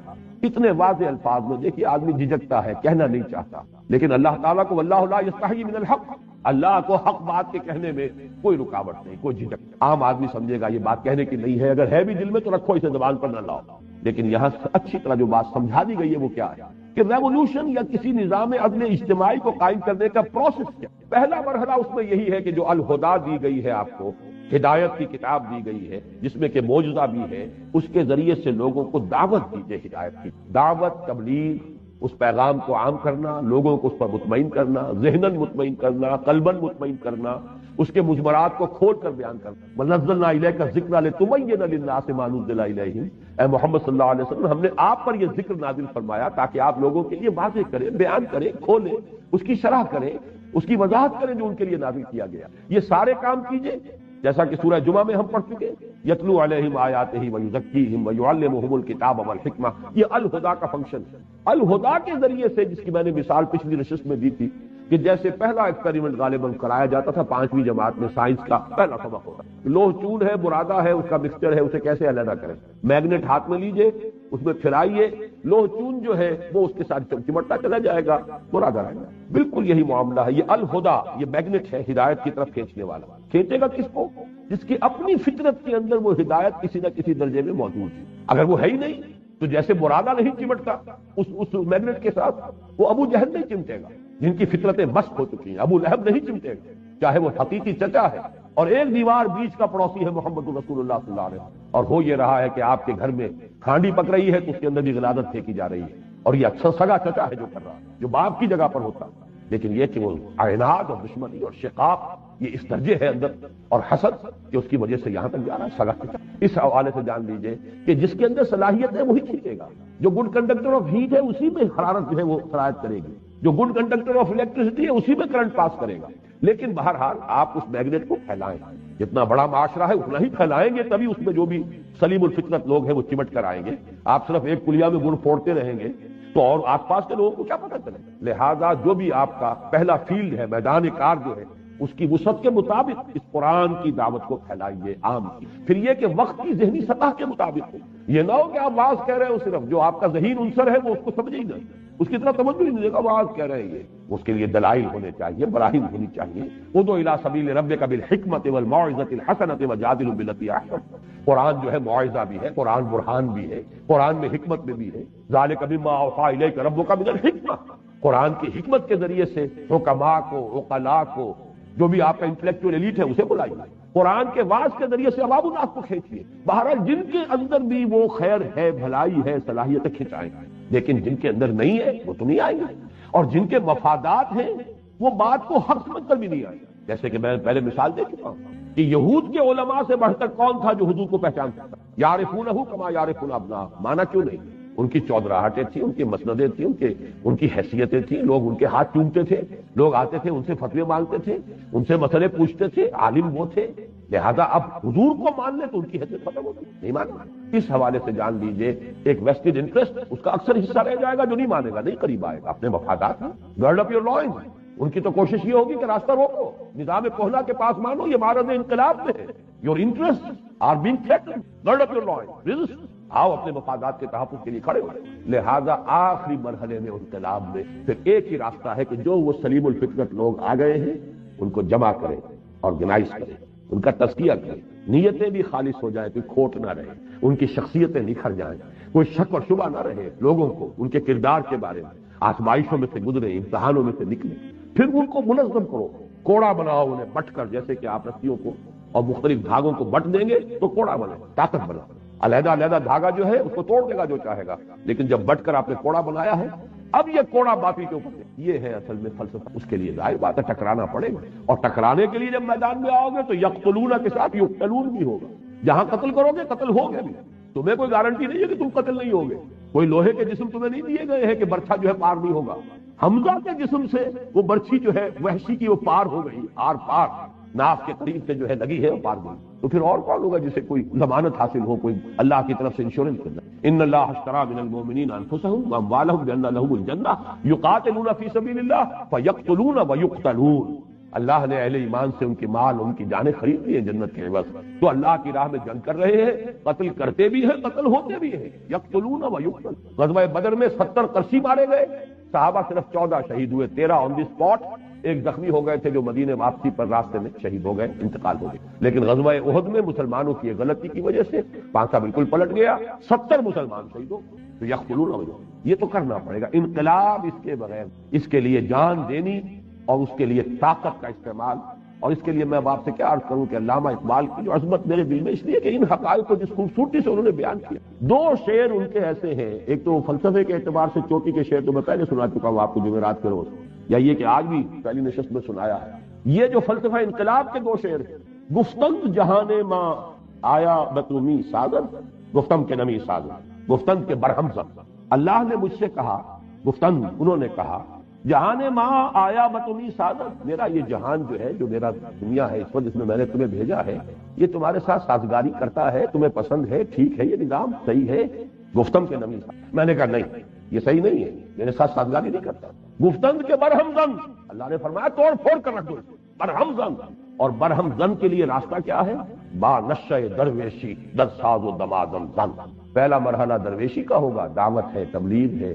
اتنے واضح الفاظ میں دیکھیے آدمی جھجکتا ہے، کہنا نہیں چاہتا، لیکن اللہ تعالیٰ کو واللہ لا یستحیی من الحق، اللہ کو حق بات کے کہنے میں کوئی رکاوٹ نہیں، کوئی جھجک۔ عام آدمی سمجھے گا یہ بات کہنے کی نہیں ہے، اگر ہے بھی دل میں تو رکھو، اسے زبان پر نہ لاؤ، لیکن یہاں اچھی طرح جو بات سمجھا دی گئی ہے وہ کیا ہے کہ ریولوشن یا کسی نظام عدل اجتماعی کو قائم کرنے کا پروسیس کیا، پہلا مرحلہ اس میں یہی ہے کہ جو الہدیٰ دی گئی ہے آپ کو، ہدایت کی کتاب دی گئی ہے جس میں کہ معجزہ بھی ہے، اس کے ذریعے سے لوگوں کو دعوت دیجیے، ہدایت کی دعوت، تبلیغ، اس پیغام کو عام کرنا، لوگوں کو اس پر مطمئن کرنا، ذہناً مطمئن کرنا، قلباً مطمئن کرنا، اس کے مجمرات کو کھول کر بیان کرنا۔ وَنَزَّلْنَا إِلَيْكَ الذِّكْرَ لِتُبَيِّنَ لِلنَّاسِ مَا نُزِّلَ إِلَيْهِمْ، اے محمد صلی اللہ علیہ وسلم، ہم نے آپ پر یہ ذکر نازل فرمایا تاکہ آپ لوگوں کے لیے واضح کریں، بیان کریں، کھولیں، اس کی شرح کریں، اس کی وضاحت کریں جو ان کے لیے نازل کیا گیا۔ یہ سارے کام کیجئے جیسا کہ سورہ جمعہ میں ہم پڑھ چکے، یتلو علیہم آیاتہ ویزکیہم ویعلمہم الکتاب والحکمہ، یہ الہدیٰ کا فنکشن ہے۔ الہدیٰ کے ذریعے سے، جس کی میں نے مثال پچھلی نشست میں دی تھی کہ جیسے پہلا ایکسپیریمنٹ غالباً کرایا جاتا تھا 5ویں جماعت میں، سائنس کا پہلا سبق ہوتا ہے، لوہ چون ہے، برادہ ہے، اس کا مکسچر ہے، اسے کیسے علیحدہ کریں، میگنیٹ ہاتھ میں لیجئے، اس میں پھرائیے، لوہ چون جو ہے وہ اس کے ساتھ چمٹتا چلا جائے گا، برادہ رہے گا۔ بالکل یہی معاملہ ہے، یہ الہدیٰ، یہ میگنیٹ ہے ہدایت کی طرف کھینچنے والا۔ کھینچے گا کس کو؟ جس کی اپنی فطرت کے اندر وہ ہدایت کسی نہ کسی درجے میں موجود ہے۔ اگر وہ ہے ہی نہیں تو جیسے برادہ نہیں چمٹتا اس میگنیٹ کے ساتھ، وہ ابو جہل نہیں چمٹے گا، جن کی فطرتیں مست ہو چکی ہیں۔ ابو لہب نہیں چمٹے گا، چاہے وہ حقیقی چچا ہے اور ایک دیوار بیچ کا پڑوسی ہے محمد رسول اللہ صلی اللہ علیہ وسلم، اور ہو یہ رہا ہے کہ آپ کے گھر میں کھانڈی پک رہی ہے تو اس کے اندر بھی غلاظت پھینکی جا رہی ہے، اور یہ اکثر سگا چچا ہے جو کر رہا ہے، جو باپ کی جگہ پر ہوتا ہے۔ لیکن یہ کہ وہ عناد اور دشمنی اور شقاق یہ اس درجے ہے اندر، اور حسد کہ اس کی وجہ سے یہاں تک جا رہا ہے سگا چچا۔ اس حوالے سے جان لیجئے کہ جس کے اندر صلاحیت ہے وہی کھینچے گا، جو گڈ کنڈکٹر آف ہیٹ ہے اسی میں حرارت جو ہے وہ سرایت کرے گی، جو گڈ کنڈکٹر آف الیکٹریسٹی ہے اسی میں کرنٹ پاس کرے گا۔ لیکن بہرحال آپ اس میگنیٹ کو پھیلائیں، جتنا بڑا معاشرہ ہے اتنا ہی پھیلائیں گے، تبھی اس میں جو بھی سلیم الفطرت لوگ ہیں وہ چمٹ کر آئیں گے۔ آپ صرف ایک کلیا میں گڑ پھوڑتے رہیں گے تو اور آس پاس کے لوگوں کو کیا پتہ چلے؟ لہذا جو بھی آپ کا پہلا فیلڈ ہے، میدان کار جو ہے، اس کی وسعت کے مطابق اس قرآن کی دعوت کو پھیلائیے عام کی. پھر یہ کہ وقت کی ذہنی سطح کے مطابق ہو. یہ نہ ہو کہ آپ واز کہہ رہے ہو صرف جو آپ کا ذہین عنصر ہے وہ اس کو سمجھے ہی نہیں, اس کی طرف توجہ ہی نہیں دے گا, واز کہہ رہے ہیں یہ. اس کے لیے دلائل ہونے چاہیے, براہین ہونی چاہیے. ادعو الی سبیل ربک بالحکمت والموعظۃ الحسنۃ وجادلھم باللتی احسن. قرآن جو ہے موعظہ بھی ہے, قرآن برہان بھی ہے, قرآن میں حکمت میں بھی ہے. ذالک مما اوحی الیک ربک من الحکمہ. قرآن کی حکمت کے ذریعے سے حکماء کو, عقلاء کو, جو بھی آپ کا انٹلیکچوئل ایلیٹ ہے اسے بلائیے. قرآن کے واعظ کے ذریعے سے عوام الناس کو کھینچیے. بہرحال جن کے اندر بھی وہ خیر ہے, بھلائی ہے, صلاحیتیں کھنچائیں, لیکن جن کے اندر نہیں ہے وہ تو نہیں آئیں گے. اور جن کے مفادات ہیں وہ بات کو حق سمجھ کر بھی نہیں آئیں. جیسے کہ میں پہلے مثال دے چکا ہوں کہ یہود کے علماء سے بڑھ کر کون تھا جو حضور کو پہچان سکتا؟ یعرفونہ کما یعرفون ابناءہم. مانا کیوں نہیں؟ ان کی چودراہٹیں تھیں, ان کی مسندیں تھیں, ان کی حیثیتیں تھیں. لوگ ان کے ہاتھ چومتے تھے, لوگ آتے تھے ان سے فتوے مانگتے تھے, ان سے مسئلے پوچھتے تھے, عالم وہ تھے. لہذا اب حضور کو مان لے تو ان کی حیثیت ختم ہوگی, نہیں ماننا. اس حوالے سے جان لیجئے ایک ویسٹڈ انٹرسٹ اس کا اکثر حصہ رہ جائے گا, جو نہیں مانے گا, نہیں قریب آئے گا. اپنے مفادات ہیں, گرڈ اپ یور لائنز. ان کی تو کوشش یہ ہوگی کہ راستہ روکو, نظام کہنا کے پاس مانو, یہ معرض انقلاب میں ہے. Your interest are being threatened, gird up your loins. آؤ اپنے مفادات کے تحفظ کے لیے کھڑے ہو. لہذا آخری مرحلے میں انقلاب میں پھر ایک ہی راستہ ہے کہ جو وہ سلیم الفطرت لوگ آ گئے ہیں ان کو جمع کریں, آرگنائز کریں, ان کا تزکیہ کریں, نیتیں بھی خالص ہو جائیں, کوئی کھوٹ نہ رہے, ان کی شخصیتیں نکھر جائیں, کوئی شک اور شبہ نہ رہے لوگوں کو ان کے کردار کے بارے میں. آزمائشوں میں سے گزرے, امتحانوں میں سے نکلے, پھر ان کو منظم کرو, کوڑا بناؤ انہیں بٹ کر. جیسے کہ آپ رسیوں کو اور مختلف دھاگوں کو بٹ دیں گے تو کوڑا بنے, طاقت بنا. علیحدہ علیحدہ دھاگا جو ہے اس کو توڑ دے گا جو چاہے گا, لیکن جب بٹ کر آپ نے کوڑا بنایا ہے, اب یہ کوڑا باطل کے اوپر. یہ ہے اصل میں فلسفہ. اس کے لیے ظاہر بات ہے ٹکرانا پڑے گا, اور ٹکرانے کے لیے جب میدان میں آؤ گے تو یقتلون کے ساتھ یقتلون بھی ہوگا. جہاں قتل کرو گے قتل ہوگا بھی. تمہیں کوئی گارنٹی نہیں ہے کہ تم قتل نہیں ہوگے. کوئی لوہے کے جسم تمہیں نہیں دیے گئے ہیں کہ برچھا جو ہے پار نہیں ہوگا. حمزہ کے جسم سے وہ برچھی جو ہے وحشی کی وہ پار ہو گئی, آر پار ناف کے قریب سے جو ہے لگی ہے وہ پار گئی. تو پھر اور کون ہوگا جسے کوئی ضمانت حاصل ہو, کوئی اللہ کی طرف سے انشورنس کرنا. ان اللہ اشترى من المؤمنین انفسهم واموالهم بان لهم الجنہ یقاتلون فی سبیل اللہ فیقتلون ویقتلون. اللہ نے اہل ایمان سے ان کے مال, ان کی جانیں خرید لی ہیں جنت کے عوض. تو اللہ کی راہ میں جنگ کر رہے ہیں, قتل کرتے بھی ہیں, قتل ہوتے بھی ہیں. یقتلون ویقتلون. غزوہ بدر میں 70 قرشی مارے گئے, صحابہ صرف 14 شہید ہوئے, 13 آن دی اسپاٹ. ایک زخمی ہو گئے تھے جو مدینے واپسی پر راستے میں شہید ہو گئے, انتقال ہو گئے. لیکن غزوہ احد میں مسلمانوں کی غلطی کی وجہ سے پانسا بالکل پلٹ گیا, 70 مسلمان شہید ہو. تو یقتلون ویقتلون. یہ تو کرنا پڑے گا. انقلاب اس کے بغیر, اس کے لیے جان دینی اور اس کے لیے طاقت کا استعمال. اور اس کے لیے میں آپ سے کیا عرض کروں کہ علامہ اقبال کی جو عظمت میرے دل میں اس لیے کہ ان حقائق کو جس خوبصورتی سے انہوں نے بیان کیا. 2 شعر ان کے ایسے ہیں, ایک تو فلسفے کے اعتبار سے چوٹی کے شعر تو میں پہلے سنا چکا ہوں آپ کو جمعرات کے روز, یا یہ کہ آج بھی پہلی نشست میں سنایا ہے. یہ جو فلسفہ انقلاب کے 2 شعر ہیں, گفتند جہان ماں آیا بتومی سازد, گفتم کے نمی سازد, گفتند کے برہم زد. اللہ نے مجھ سے کہا, گفتند انہوں نے کہا, جہان ماں آیا بتومی سازد, میرا یہ جہان جو ہے, جو میرا دنیا ہے اس وقت جس میں نے تمہیں بھیجا ہے, یہ تمہارے ساتھ سازگاری کرتا ہے, تمہیں پسند ہے, ٹھیک ہے, یہ نظام صحیح ہے. گفتم کے نمی سازد. میں نے کہا نہیں, یہ صحیح نہیں ہے, میرے ساتھ سازگاری نہیں کرتا. گفتند کے برہم زن, اللہ نے فرمایا توڑ پھوڑ کر رکھ دو برہم زن. اور برہم زن کے لیے راستہ کیا ہے؟ با نشہ درویشی در ساز و دمادم زن. پہلا مرحلہ درویشی کا ہوگا, دعوت ہے, تبلیغ ہے,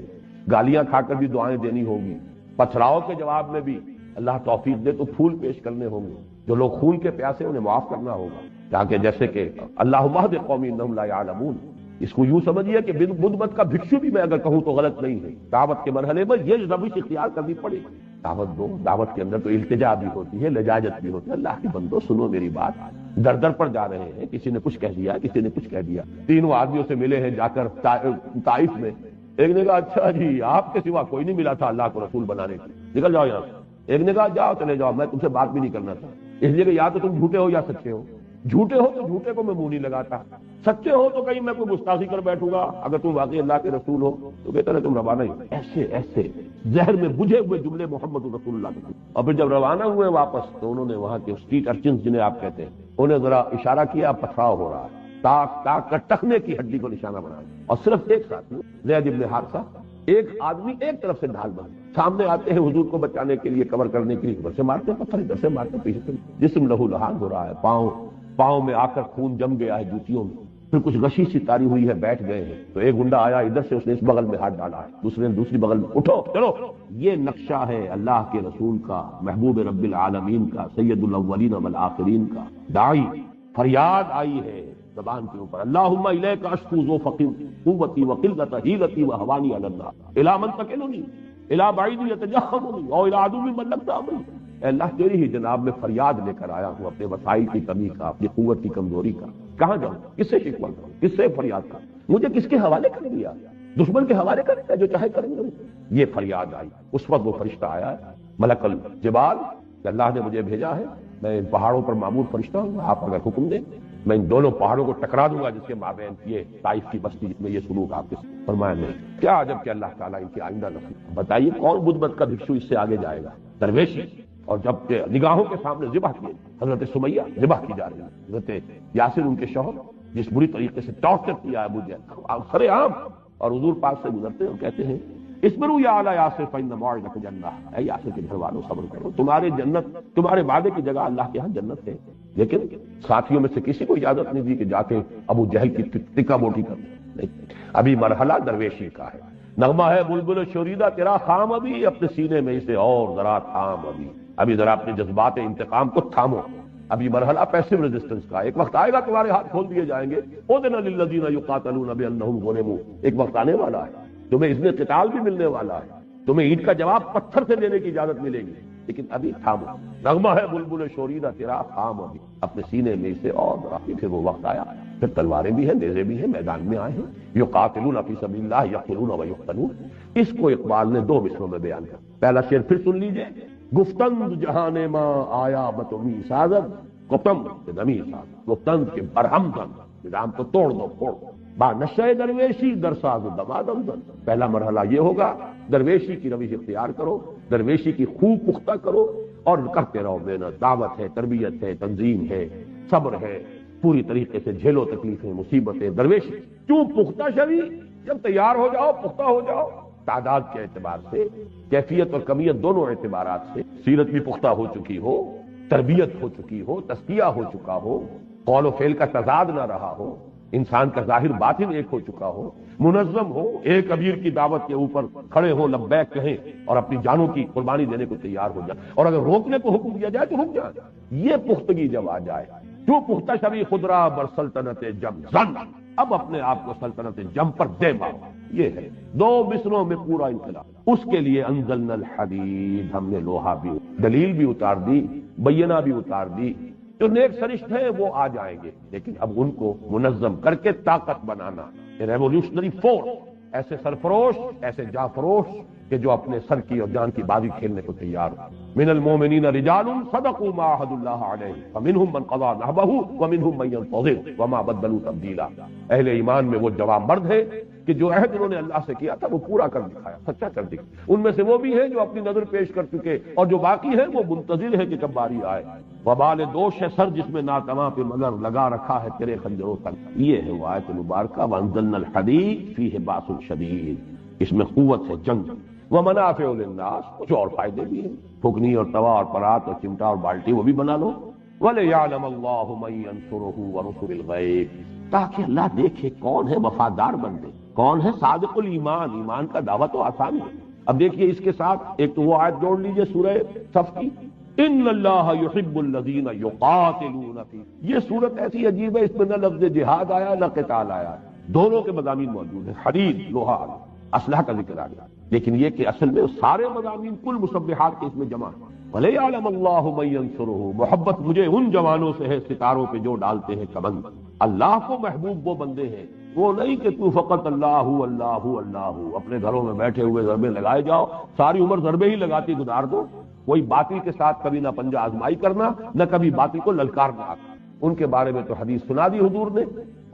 گالیاں کھا کر بھی دعائیں دینی ہوگی, پتھراؤ کے جواب میں بھی اللہ توفیق دے تو پھول پیش کرنے ہوں گے, جو لوگ خون کے پیاسے انہیں معاف کرنا ہوگا. تاکہ جیسے کہ اللہم اہد قومی انہم لا یعلمون, اس کو یوں سمجھیے کہ بدھ مت کا بھکشو بھی میں اگر کہوں تو غلط نہیں ہے. دعوت کے مرحلے میں یہ روش اختیار کرنی پڑے گی. دعوت دو, دعوت کے اندر تو التجا بھی ہوتی ہے, لجاجت بھی ہوتی ہے. اللہ کے بندو سنو میری بات, در در پر جا رہے ہیں, کسی نے کچھ کہہ دیا, کسی نے کچھ کہہ دیا. 3 آدمیوں سے ملے ہیں جا کر طائف میں. ایک نے کہا اچھا جی آپ کے سوا کوئی نہیں ملا تھا اللہ کو رسول بنانے کے, نکل جاؤ یہاں سے. ایک نے کہا جاؤ چلے جاؤ, میں تم سے بات بھی نہیں کرنا تھا, اس لیے کہ یا تو تم جھوٹے ہو یا سچے ہو. جھوٹے ہو تو جھوٹے کو میں منہ نہیں لگاتا, سچے ہو تو کہیں میں کوئی گستاخی کر بیٹھوں گا. اگر تم واقعی اللہ کے رسول ہو تو بہتر ہے تم روانہ ہی. ایسے ایسے زہر میں بجھے ہوئے جملے محمد رسول اللہ کے. اور پھر جب روانہ ہوئے واپس تو انہوں نے وہاں کے اسٹریٹ ارچنز جنہیں آپ کہتے ہیں, انہیں ذرا اشارہ کیا, پتھراؤ ہو رہا ہے, تاک تاک کر ٹخنے کی ہڈی کو نشانہ بنا. اور صرف ایک ساتھی زید ابن حارثہ ایک آدمی ایک طرف سے ڈھال بند، سامنے آتے ہیں حضور کو بچانے کے لیے، کور کرنے کے لیے، ادھر سے مارتے ہیں پتھر، ادھر سے مارتے ہیں، پیچھے سے جسم لہو لہان ہو رہا ہے، پاؤں میں آ کر خون جم گیا ہے جوتیوں میں، پھر کچھ غشی سی تاری ہوئی ہے، بیٹھ گئے ہیں، تو ایک گنڈا آیا ادھر سے، اس نے اس بغل میں ہاتھ ڈالا ہے، دوسرے نے دوسری بغل میں، اٹھو چلو۔ یہ نقشہ ہے اللہ کے رسول کا، محبوب رب العالمین کا، سید الاولین والآخرین کا۔ داعی فریاد آئی ہے زبان کے اوپر، اللہم الیک اشکو ذوف قوتی وقلت حیلتی وہوانی علی الناس الی من تکلنی الی بعید یتجہمنی او الی عدو ملکت امری۔ اے اللہ تیری ہی جناب میں فریاد لے کر آیا ہوں اپنے وسائل کی کمی کا، اپنی قوت کی کمزوری کا، کہاں جاؤں، کس سے شکوہ کروں، کس سے فریاد کروں، مجھے کس کے حوالے کر دیا، دشمن کے حوالے کر دیا، جو چاہے کریں گے۔ یہ فریاد آئی، اس وقت وہ فرشتہ آیا ہے ملک الجبال کہ اللہ نے مجھے بھیجا ہے، میں ان پہاڑوں پر معمور فرشتہ ہوں، آپ اگر حکم دیں میں ان دونوں پہاڑوں کو ٹکرا دوں گا جس کے مابین یہ طائف کی بستی جس میں یہ سلوک آپ کے ساتھ۔ فرمایا نہیں، کیا عجب کہ اللہ تعالیٰ ان کی آئندہ نصیب۔ بتائیے کون بدھ مت کا بھکشو اس سے آگے جائے گا؟ درویشی۔ اور جب کہ نگاہوں کے سامنے ذبح کیے، حضرت سمیہ ذبح کی جا رہی ہے، حضرت یاسر ان کے شوہر جس بری طریقے سے ٹارچر کیا ابو جہل سر عام، اور حضور پاک سے گزرتے ہیں اور کہتے ہیں اصبروا یا اعلی یاسر فإن موعدکم جنہ، اے یاسر کے گھر والوں صبر کرو، تمہارے جنت، تمہارے وعدے کی جگہ اللہ کے ہاں جنت ہے۔ لیکن ساتھیوں میں سے کسی کو اجازت نہیں دی کہ جا کے ابو جہل کی ٹکا بوٹی کر نہیں۔ ابھی مرحلہ درویشی کا ہے۔ نغمہ ہے بلبل شوریدہ تیرا خام ابھی، اپنے سینے میں اسے اور ذرا تھام ابھی ذرا اپنے جذبات انتقام کو تھامو۔ ابھی مرحلہ پیسو ریزسٹنس کا، ایک وقت آئے گا تمہارے ہاتھ کھول دیے جائیں گے، اذن للذین یقاتلون بانہم ظلموا، ایک وقت آنے والا ہے، تمہیں اذن قتال بھی ملنے والا ہے، تمہیں اینٹ کا جواب پتھر سے دینے کی اجازت ملے گی، لیکن ابھی تھامو۔ نغمہ ہے بلبل شوریدہ تیرا خام ابھی، اپنے سینے میں اسے اور ذرا، پھر وہ وقت آیا، پھر تلواریں بھی ہیں، نیزے بھی ہیں، میدان میں آئے ہیں، یقاتلون فی سبیل اللہ یقتلون و یقتلون۔ اس کو اقبال نے دو مصروں میں بیان کیا۔ پہلا شعر پھر سن لیجئے، گفتند جہان ماں آیا بتمی سازد، گفتم نمی سازد، گفتند کے برہم زن، نظام کو توڑ دو پھوڑ دو، با نشہ درویشی در ساز دمادم زن۔ پہلا مرحلہ یہ ہوگا، درویشی کی روش اختیار کرو، درویشی کی خوب پختہ کرو، اور کرتے رہو محنت، دعوت ہے، تربیت ہے، تنظیم ہے، صبر ہے، پوری طریقے سے جھیلو تکلیفیں، مصیبتیں۔ درویشی کیوں پختہ شوی، جب تیار ہو جاؤ، پختہ ہو جاؤ، تعداد کے اعتبار سے، کیفیت اور کمیت دونوں اعتبارات سے، سیرت بھی پختہ ہو چکی ہو، تربیت ہو چکی ہو، تزکیہ ہو چکا ہو، قول و فعل کا تضاد نہ رہا ہو، انسان کا ظاہر باطن ایک ہو چکا ہو، منظم ہو، ایک امیر کی دعوت کے اوپر کھڑے ہو، لبیک کہیں اور اپنی جانوں کی قربانی دینے کو تیار ہو جائے، اور اگر روکنے کو حکم دیا جائے تو رک جائے۔ یہ پختگی جب آ جائے، جو پختہ شوی خدرا بر سلطنت جم زن، اب اپنے آپ کو سلطنت جم پر دے مارو۔ یہ ہے دو مصروں میں پورا انقلاب۔ اس کے لیے انزلنا الحدید، ہم نے لوہا بھی، دلیل بھی اتار دی، بینہ بھی اتار دی۔ جو نیک سرشت ہیں وہ آ جائیں گے، لیکن اب ان کو منظم کر کے طاقت بنانا، ریولیوشنری فورس، ایسے سرفروش، ایسے جافروش کہ جو اپنے سر کی اور جان کی بازی کھیلنے کو تیار ہو۔ من المؤمنین رجال صدقوا ما عهد الله علیہ فمنهم من قضى نحبه ومنهم من ينتظر وما بدلوا تبدیلا۔ اہل ایمان میں وہ جوان مرد ہیں کہ جو عہد انہوں نے اللہ سے کیا تھا وہ پورا کر دکھایا، سچا کر دکھایا۔ ان میں سے وہ بھی ہیں جو اپنی نظر پیش کر چکے، اور جو باقی ہیں وہ منتظر ہے کہ کب باری آئے۔ وبال دوش ہے سر جس میں ناتواں پہ مگر لگا رکھا ہے تیرے خنجروں تک۔ یہ ہے وہ آیت مبارکہ، وانزلنا الحدید فیہ باس شدید، اس میں قوت ہے جنگ، ومنافع للناس، کچھ اور فائدے بھی ہیں، پھکنی اور توا اور پرات اور چمٹا اور بالٹی وہ بھی بنا لو۔ وَلِيَعْلَمَ اللَّهُ مَن يَنصُرُهُ وَرُسُلِ الْغَيْبِ، تاکہ اللہ دیکھے کون ہے وفادار بندے، کون ہے صادق الایمان۔ ایمان کا دعویٰ تو آسان ہے۔ اب دیکھیے اس کے ساتھ ایک تو وہ آیت جوڑ لیجئے سورہ صف کی، ان اللہ یحب الذین یقاتلون فی، یہ صورت ایسی عجیب ہے، اس میں نہ لفظ جہاد آیا نہ قتال آیا، دونوں کے مضامین موجود ہیں، حدید لوہا، اسلحہ کا ذکر آ گیا، لیکن یہ کہ اصل میں سارے مضامین کل مسبحات کے اس میں جمع ہیں۔ وَلِيَعْلَمَ اللَّهُ مَن يَنصُرُهُ، محبت مجھے ان جوانوں سے ہے ستاروں پہ جو ڈالتے ہیں کمند۔ اللہ کو محبوب وہ بندے ہیں، وہ نہیں کہ تو فقط اللہ اللہ اللہ اپنے گھروں میں بیٹھے ہوئے ضربے لگائے جاؤ، ساری عمر ضربے ہی لگاتی گزار دو، کوئی باطل کے ساتھ کبھی نہ پنجہ آزمائی کرنا، نہ کبھی باطل کو للکارنا آتا۔ ان کے بارے میں تو حدیث سنا دی حضور نے،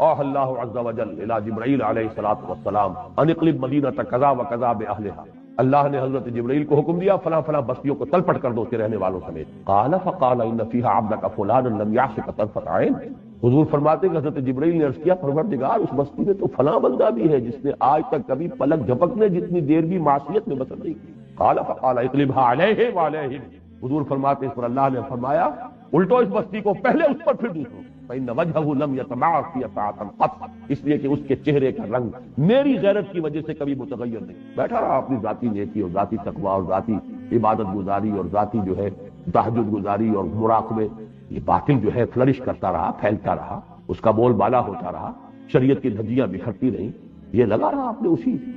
اوح اللہ عز وجل الی جبرائیل علیہ الصلوۃ والسلام ان اقلب مدینہ کذا و کذا باہلھا، اللہ نے حضرت جبرائیل کو حکم دیا فلاں فلاں بستیوں کو تل پٹ کر دو اس کے رہنے والوں سمیت۔ قال فقال ان فیھا عبدک فلانا لم یعصک طرفۃ عین، حضور فرماتے کہ حضرت جبرائیل نے عرض کیا پروردگار اس بستی میں تو فلاں بندہ بھی ہے جس نے آج تک کبھی پلک جھپکنے جتنی دیر بھی معصیت میں بسر نہیں کی. قال فقال اقلبها علیہ وعلیہم. حضور فرماتے اس پر اللہ نے فرمایا الٹو اس بستی کو پہلے اس پر پھر دوسروں. فإن وجهه لم يتمعر في طاعة قط. اس لیے کہ اس کے چہرے کا رنگ میری غیرت کی وجہ سے کبھی متغیر نہیں. بیٹھا رہا اپنی ذاتی نیکی اور ذاتی تقوی اور ذاتی عبادت گزاری اور ذاتی جو ہے تہجد گزاری اور مراقبے. یہ باطل جو ہے فلرش کرتا رہا، پھیلتا رہا، اس کا بول بالا ہوتا رہا، شریعت کی دھجیاں بکھرتی رہیں. یہ لگا رہا اپنے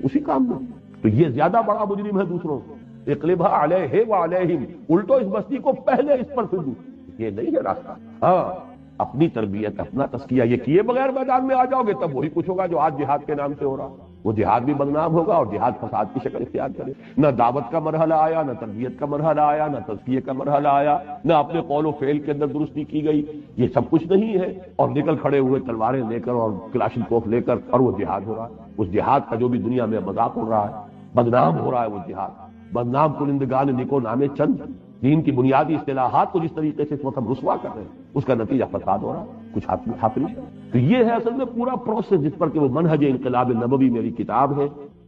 اسی کام میں. تو یہ زیادہ بڑا مجرم ہے دوسروں سے. اقلبها علیہ وعلیہم. الٹو اس بستی کو پہلے اس پر پھر دوسروں. یہ نہیں ہے راستہ. ہاں اپنی تربیت، اپنا تزکیہ یہ کیے بغیر میدان میں آ جاؤ گے تب وہی کچھ ہوگا جو آج جہاد کے نام سے ہو رہا. وہ جہاد بھی بدنام ہوگا اور جہاد فساد کی شکل اختیار کرے. نہ دعوت کا مرحلہ آیا، نہ تربیت کا مرحلہ آیا، نہ تزکیے کا مرحلہ آیا، نہ اپنے قول و فعل کے اندر درستی کی گئی. یہ سب کچھ نہیں ہے اور نکل کھڑے ہوئے تلواریں لے کر اور کلاشنکوف لے کر اور وہ جہاد ہو رہا ہے. اس جہاد کا جو بھی دنیا میں مذاق ہو رہا ہے، بدنام ہو رہا ہے وہ جہاد. بدنام کنندگان نکو نامے چند. دین کی بنیادی اصطلاحات کو جس طریقے سے اس وقت ہم رسوا کر رہے ہیں اس کا نتیجہ فساد ہو رہا ہے. کچھ حاصل نہیں. تو یہ ہے اصل میں پورا پروسیس جس پر کہ وہ منہج انقلاب نبوی میری کتاب ہے.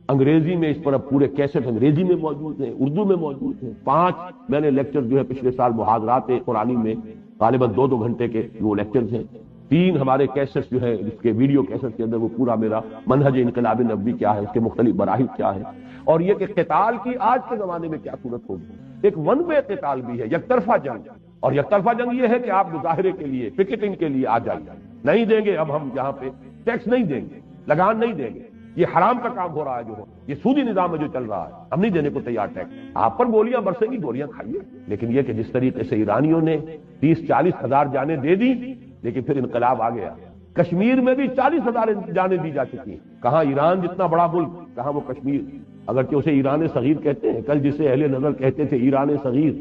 انگریزی میں اس پر اب پورے کیسٹ انگریزی میں موجود ہیں، اردو میں موجود ہیں. 5 میں نے لیکچر جو ہے پچھلے سال محاضرات قرآنی میں غالباً 2 گھنٹے کے وہ لیکچرز ہیں. 3 ہمارے کیسٹ جو ہے اس کے ویڈیو کیسٹ کے اندر وہ پورا میرا منہج انقلاب نبوی کیا ہے، اس کے مختلف مراحل کیا ہے اور یہ کہ قتال کی آج کے زمانے میں کیا صورت ہوگی. ایک ون وے قتال بھی ہے، یک طرفہ جنگ. اور یک طرفہ جنگ یہ ہے کہ آپ مظاہرے کے لیے، پکیٹنگ کے لیے آ جائیے. نہیں دیں گے اب ہم یہاں پہ ٹیکس نہیں دیں گے، لگان نہیں دیں گے. یہ حرام کا کام ہو رہا ہے جو ہو، یہ سودی نظام میں جو چل رہا ہے، ہم نہیں دینے کو تیار ٹیکس. آپ پر گولیاں برسیں گی، گولیاں کھائیے. لیکن یہ کہ جس طریقے سے ایرانیوں نے 30-40 ہزار جانیں دے دی لیکن پھر انقلاب آ گیا. کشمیر میں بھی 40,000 جانیں دی جا چکی ہیں. کہاں ایران جتنا بڑا ملک، کہاں وہ کشمیر. اگرچہ اسے ایران صغیر کہتے ہیں، کل جسے اہل نظر کہتے تھے ایران صغیر،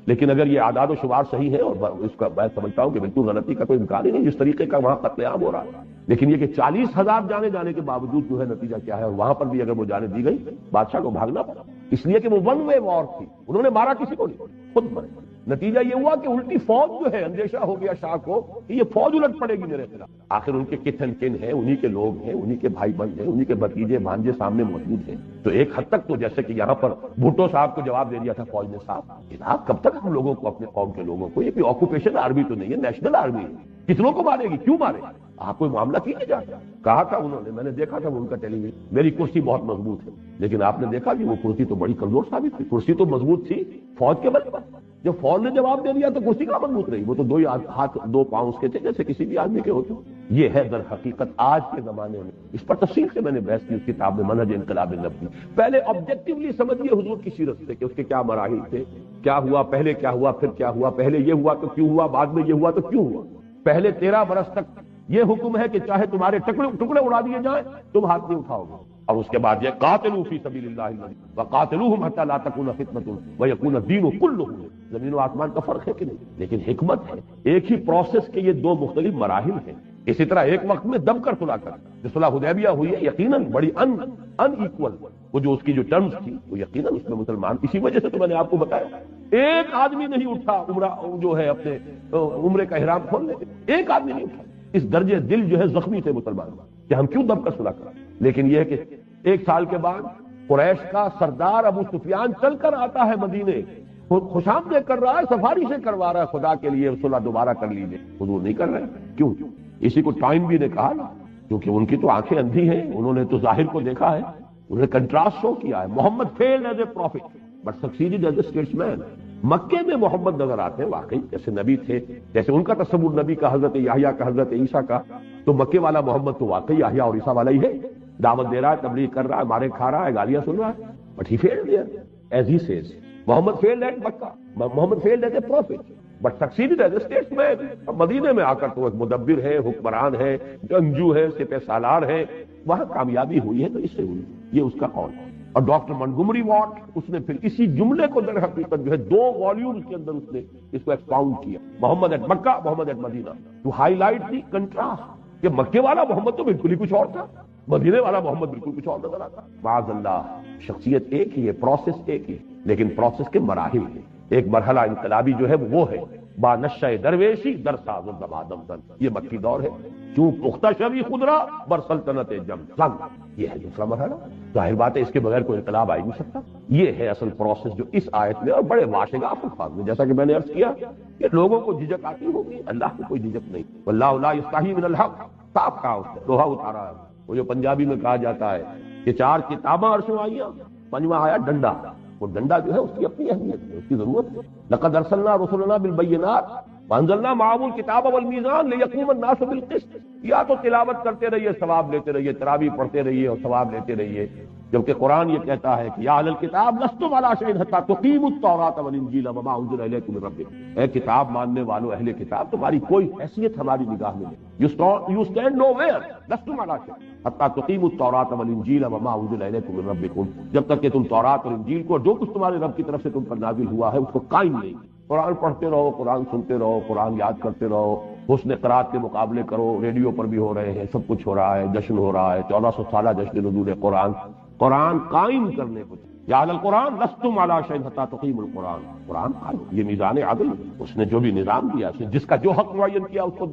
لیکن اگر یہ اعداد و شمار صحیح ہے اور اس کا میں سمجھتا ہوں کہ بالکل غلطی کا کوئی امکان ہی نہیں جس طریقے کا وہاں قتل عام ہو رہا ہے. لیکن یہ کہ 40,000 جانے کے باوجود جو ہے نتیجہ کیا ہے. اور وہاں پر بھی اگر وہ جانے دی گئی بادشاہ کو بھاگنا پڑا، اس لیے کہ وہ ون وے وار تھی. انہوں نے مارا کسی کو نہیں، خود مرے. نتیجہ یہ ہوا کہ الٹی فوج جو ہے، اندیشہ ہو گیا شاہ کو کہ یہ فوج الٹ پڑے گی میرے خلاف. آخر ان کے کتھ اینڈ کن ہیں، انہی کے لوگ ہیں، انہی کے بھائی بند ہیں، انہی کے بھتیجے بھانجے سامنے موجود ہیں. تو ایک حد تک تو جیسے کہ یہاں پر بھٹو صاحب کو جواب دے دیا تھا فوج نے، صاحب کب تک ہم لوگوں کو، اپنے قوم کے لوگوں کو، یہ کوئی آکوپیشن آرمی تو نہیں ہے، نیشنل آرمی ہے، کتنوں کو مارے گی، کیوں مارے گی؟ آپ کوئی معاملہ کیجیے جا. کہا تھا انہوں نے، میں نے دیکھا تھا ان کا ٹیلی ویژن، میری کرسی بہت مضبوط ہے. لیکن آپ نے دیکھا کہ وہ کرسی تو بڑی کمزور ثابت تھی. کرسی تو مضبوط تھی فوج کے بل پر. جب فوج نے جواب دے دیا تو کرسی کہاں مضبوط رہی؟ وہ تو 2 ہاتھ 2 پاؤں اس کے تھے جیسے کسی بھی آدمی کے ہوتے. یہ ہے در حقیقت آج کے زمانے میں. اس پر تفصیل سے میں نے بحث کی اس کتاب میں منہج انقلاب نبوی. پہلے آبجیکٹیولی سمجھیے حضور کی سیرت سے کہ اس کے کیا مراحل تھے، کیا ہوا، پہلے کیا ہوا، پھر کیا ہوا، پہلے یہ ہوا تو کیوں ہوا، بعد میں یہ ہوا تو کیوں ہوا. پہلے 13 برس تک یہ حکم ہے کہ چاہے تمہارے ٹکڑے اڑا دیے جائیں تم ہاتھ نہیں اٹھاؤ گے. اور اس کے بعد یہ قاتلوا فی سبیل اللہ وقاتلوہم حتی لا تکون فتنۃ ویکون الدین کلہ. زمین و آسمان کا فرق ہے کہ نہیں؟ لیکن حکمت ہے. ایک ہی پروسیس کے یہ 2 مختلف مراحل ہیں. اسی طرح ایک وقت میں دب کر صلح کر جو صلح حدیبیہ ہوئی ہے یقیناً بڑی ان ایکول، وہ جو اس کی جو ٹرمز تھی وہ یقیناً اس میں مسلمان، اسی وجہ سے تو میں نے آپ کو بتایا ایک آدمی نہیں اٹھا عمرہ جو ہے اپنے عمرے کا احرام کھولنے، ایک آدمی نہیں اٹھا. اس درجے دل جو ہے زخمی تھے مسلمان کہ ہم کیوں دب کر صلح کریں. لیکن یہ کہ 1 سال کے بعد قریش کا سردار ابو سفیان چل کر آتا ہے مدینے، خوشامدید کر رہا ہے، سفاری سے کروا رہا ہے، خدا کے لیے صلح دوبارہ کر لیجیے. حضور نہیں کر رہے. کیوں؟ اسی کو ٹائم بھی نے کہا نا، کیونکہ ان کی تو آنکھیں اندھی ہیں، انہوں نے تو ظاہر کو دیکھا ہے، انہوں نے کنٹراسٹ شو کیا ہے. Muhammad failed as a prophet but succeeded as a statesman. مکے میں محمد نظر آتے ہیں واقعی جیسے نبی تھے، جیسے ان کا تصور نبی کا حضرت یحییٰ کا حضرت عیسیٰ کا، تو مکے والا محمد تو واقعی یحییٰ اور عیسیٰ والا ہی ہے. دعوت دے رہا ہے، تبلیغ کر رہا ہے، مارے کھا رہا ہے، گالیاں سن رہا ہے. But he failed there as he says. Muhammad failed at Mecca, Muhammad failed as a prophet but succeeded as a statesman. مدینے میں آ کر تو ایک مدبر ہے، حکمران ہے، جنگجو ہے، سپہ سالار ہے، وہاں کامیابی ہوئی ہے تو اس سے ہوئی. یہ اس کا قول. اور ڈاکٹر منگومری واٹ اس نے پھر اسی جملے کو در حقیقت جو ہے 2 والیومز کے اندر اس نے اس کو ایکسپاؤنڈ کیا. Muhammad at Mecca, Muhammad at Medina, to highlight the contrast کہ مکے والا محمد تو بالکل ہی کچھ اور تھا، مدینے والا محمد بالکل کچھ اور نظر آتا. معاذ اللہ، شخصیت ایک ہی ہے، پروسیس ایک ہی، لیکن پروسیس کے مراحل ہیں. ایک مرحلہ انقلابی جو ہے وہ ہے با نشہ درویشی در ساز و دمادم زن، یہ مکی دور ہے، چون پختہ شوی خودرا بر سلطنت جم زن، یہ ہے دوسرا مرحلہ۔ ظاہر بات ہے اس کے بغیر کوئی انقلاب آ ہی نہیں سکتا۔ یہ ہے اصل پروسیس جو اس آیت میں اور بڑے واشگاف الفاظ میں، جیسا کہ میں نے عرض کیا کہ لوگوں کو جھجک آتی ہوگی، اللہ کو کوئی جھجک نہیں۔ واللہ لا یستحی من الحق، صاف کہا اس نے، لوہا اتارا ہے۔ وہ جو پنجابی میں کہا جاتا ہے کہ 4 کتاباں عرشوں آئیاں، 5واں آیا ڈنڈا، وہ ڈنڈا جو ہے اس کی اپنی اہمیت ہے، اس کی ضرورت ہے۔ لقد ارسلنا رسلنا بالبینات وانزلنا معهم الکتاب والمیزان لیقوم الناس بالقسط۔ یا تو تلاوت کرتے رہیے، ثواب لیتے رہیے، تراویح پڑھتے رہیے اور ثواب لیتے رہیے، جبکہ قرآن یہ کہتا ہے کہ یا اہل الکتاب لستم علی شیء حتی تقیموا التوراۃ والانجیل وما انزل الیکم من ربکم۔ اے کتاب ماننے والو اہل کتاب، تمہاری کوئی حیثیت ہماری نگاہ میں نہیں، یو اسٹینڈ نو ویئر، لستم علی شیء حتی تقیموا التوراۃ والانجیل وما انزل الیکم من ربکم، جب تک کہ تم تورات اور انجیل کو جو کچھ تمہارے رب کی طرف سے تم پر نازل ہوا ہے اس کو قائم نہیں۔ قرآن پڑھتے رہو، قرآن سنتے رہو، قرآن یاد کرتے رہو، حسن قرات کے مقابلے کرو، ریڈیو پر بھی ہو رہے ہیں، سب کچھ ہو رہا ہے، جشن ہو رہا ہے، 1400 سالہ جشن نزول قرآن۔ قرآن قائم کرنے کو، یا اہل القرآن لستم علی شیء حتی تقیموا القرآن، قرآن قائم، یہ میزان عدل، اس نے جو بھی نظام دیا، اس نے جس کا جو حق معین کیا اس کو